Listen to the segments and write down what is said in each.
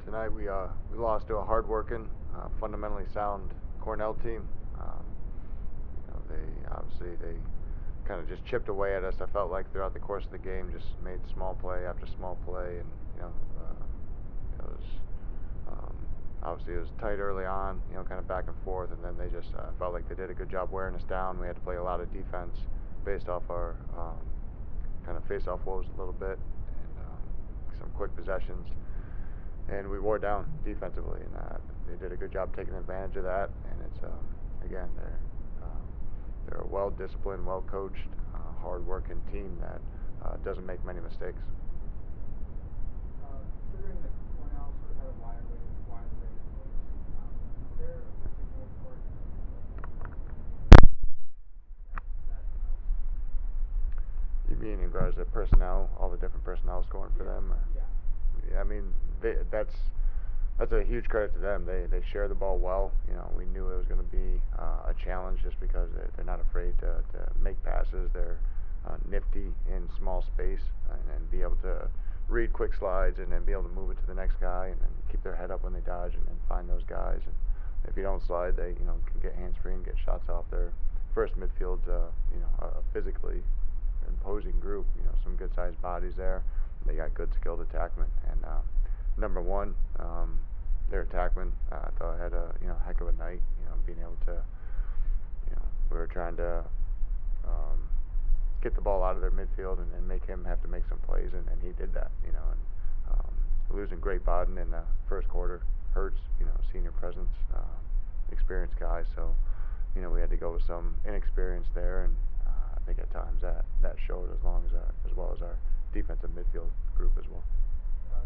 Tonight we lost to a hard-working, fundamentally sound Cornell team. They kind of just chipped away at us. I felt like throughout the course of the game, just made small play after small play, and it was obviously it was tight early on, kind of back and forth, and then they just felt like they did a good job wearing us down. We had to play a lot of defense based off our kind of face-off woes a little bit, and some quick possessions. And we wore down defensively, and they did a good job taking advantage of that. And it's again, they're a well-disciplined, well-coached, hard-working team that doesn't make many mistakes. Considering that Cornell sort of had a wide range of players, is there a particular part that You mean in regards to personnel, all the different personnel scoring for them? Or? Yeah. Yeah, I mean, that's a huge credit to them. They share the ball well. We knew it was going to be a challenge just because they're not afraid to make passes. They're nifty in small space and be able to read quick slides and then be able to move it to the next guy and then keep their head up when they dodge and find those guys. And if you don't slide, they can get hands free and get shots off. Their first midfield's a physically imposing group. Some good sized bodies there. They got good skilled attackmen, and number one, their attackman I thought had a heck of a night. Being able to, we were trying to get the ball out of their midfield and make him have to make some plays, and he did that. Losing Great Baden in the first quarter hurts. Senior presence, experienced guys. So we had to go with some inexperience there, and I think at times that showed as well as our defensive midfield group as well.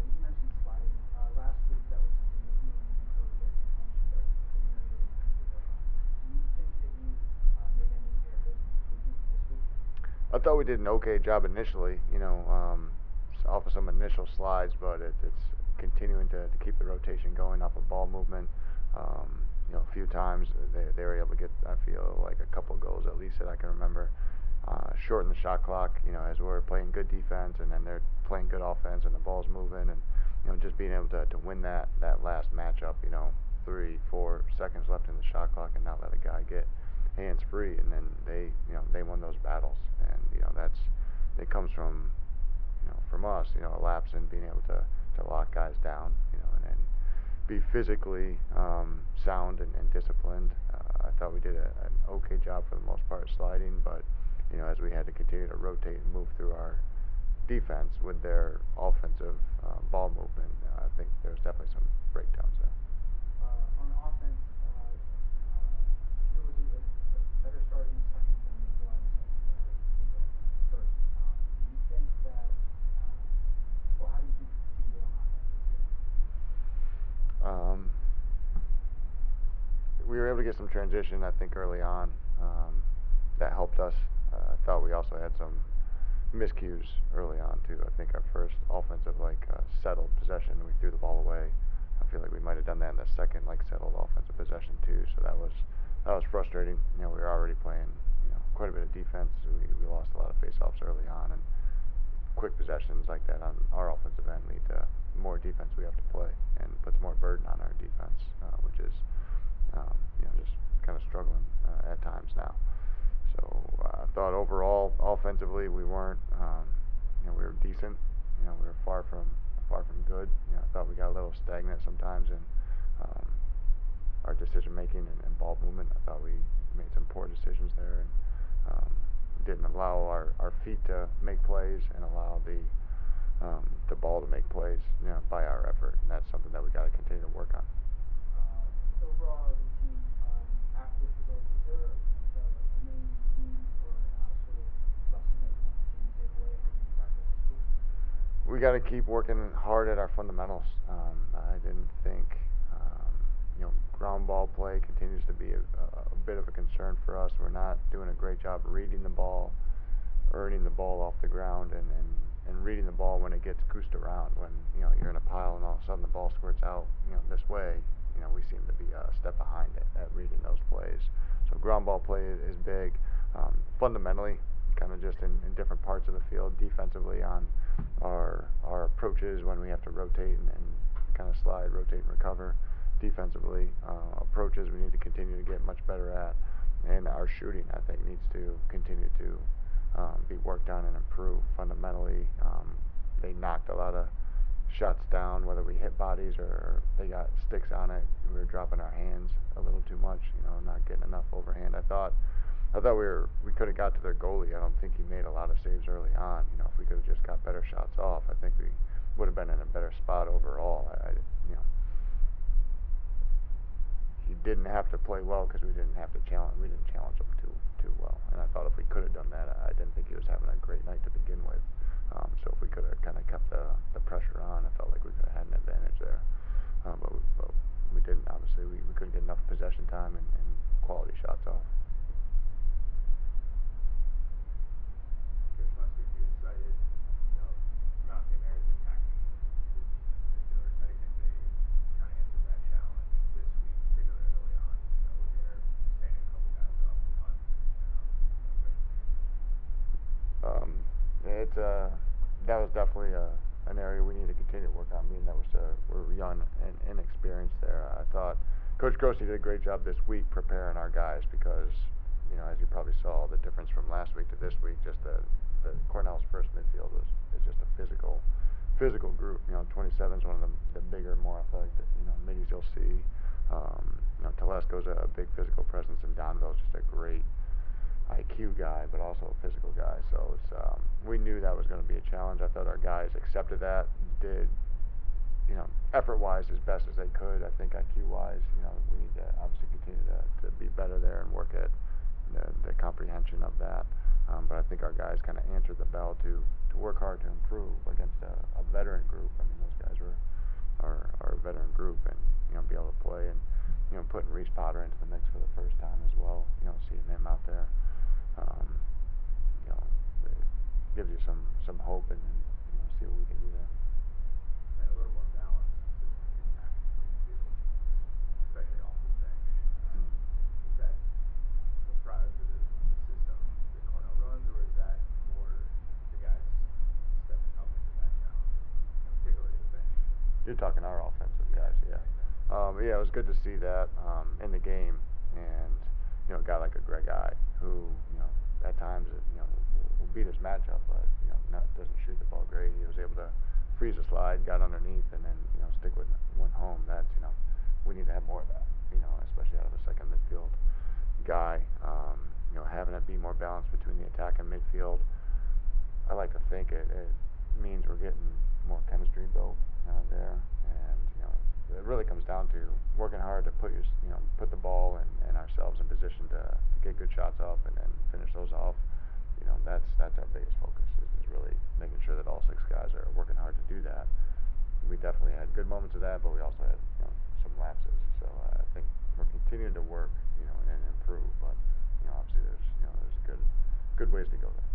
you mentioned sliding last week? That was something that you and Coach mentioned that was an area that you wanted to work on. Do you think that you made any areas of improvement this week? I thought we did an okay job initially, off of some initial slides, but it's continuing to keep the rotation going off of ball movement. A few times they were able to get, I feel like, a couple goals at least that I can remember. Shorten the shot clock, as we're playing good defense and then they're playing good offense and the ball's moving, and just being able to win that last matchup, 3-4 seconds left in the shot clock and not let a guy get hands free, and then they won those battles, and it comes from us, a lapse in being able to lock guys down, and then be physically sound and disciplined. I thought we did an okay job for the most part sliding, but as we had to continue to rotate and move through our defense with their offensive ball movement, I think there's definitely some breakdowns there. On offense, there was a better start in the second than there was in the first. Do you think that, how do you think the team did on offense this year? We were able to get some transition, I think, early on. That helped us. I thought we also had some miscues early on too. I think our first offensive settled possession, we threw the ball away. I feel like we might have done that in the second settled offensive possession too. So that was frustrating. We were already playing quite a bit of defense. We lost a lot of faceoffs early on, and quick possessions like that on our offensive end lead to more defense we have to play and puts more burden on our defense, which is just kind of struggling at times now. So I thought overall, offensively, we weren't, we were decent. We were far from good. I thought we got a little stagnant sometimes in our decision making and ball movement. I thought we made some poor decisions there and didn't allow our feet to make plays and allow the ball to make plays, by our effort. And that's something that we got to continue to work on. Overall, as a team, after this result, is there a main theme or sort of lesson that you want the team to take away heading into practice this week? We got to keep working hard at our fundamentals. I didn't think, ground ball play continues to be a bit of a concern for us. We're not doing a great job reading the ball, earning the ball off the ground, and reading the ball when it gets goosed around. When you're in a pile and all of a sudden the ball squirts out, this way. We seem to be a step behind it at reading those plays. So ground ball play is big. Fundamentally, kind of just in different parts of the field, defensively on our approaches when we have to rotate and kind of slide, rotate, and recover. Defensively, approaches we need to continue to get much better at, and our shooting I think needs to continue to be worked on and improve. Fundamentally, they knocked a lot of shots down, whether we hit bodies or they got sticks on it. We were dropping our hands a little too much, not getting enough overhand. I thought we could have got to their goalie. I don't think he made a lot of saves early on. If we could have just got better shots off, I think we would have been in a better spot overall. He didn't have to play well because we didn't challenge him too well. And I thought if we could have done that, I didn't think he was having a great night to begin with. So if we could have kind of kept the pressure on, I felt like we could have had an advantage there. But we didn't. Obviously, we couldn't get enough possession time and quality shots off. Coach, last week you had cited, Mount St. Mary's attacking the defensive midfielders. How do you think they kind of answered that challenge this week, particularly early on? They're standing a couple guys up and punt. That was definitely an area we need to continue to work on. Being that we're young and inexperienced there, I thought Coach Grossi did a great job this week preparing our guys because, as you probably saw, the difference from last week to this week, just the Cornell's first midfield is just a physical group. 27 is one of the bigger, more athletic, middies you'll see. Telesco's a big physical presence, and Donville's just a great IQ guy, but also a physical guy. So we knew that was going to be a challenge. I thought our guys accepted that, did effort-wise as best as they could. I think IQ-wise, we need to obviously continue to be better there and work at the comprehension of that. But I think our guys kind of answered the bell to work hard to improve against a veteran group. I mean, those guys are a veteran group, and be able to play and putting Reese Potter into the mix for the first time as well. Seeing him out there, it gives you some hope, and see what we can do there. And a little more balance between the attack and midfield, especially off the bench. Is that a product of the system that Cornell runs, or is that more the guys stepping up into that challenge, particularly the bench? You're talking our offensive guys, yeah. Yeah, it was good to see that in the game, and a guy like a Greg I, who at times will beat his matchup, but doesn't shoot the ball great. He was able to freeze a slide, got underneath, and then stick with one home. That's we need to have more of that. Especially out of a second midfield guy. Having it be more balanced between the attack and midfield. I like to think it means we're getting more chemistry built there, and it really comes down to working hard to put the ball and ourselves in position to get good shots off and then finish those off. That's our biggest focus is really making sure that all 6 guys are working hard to do that. We definitely had good moments of that, but we also had some lapses. So I think we're continuing to work and improve, but obviously there's good ways to go there.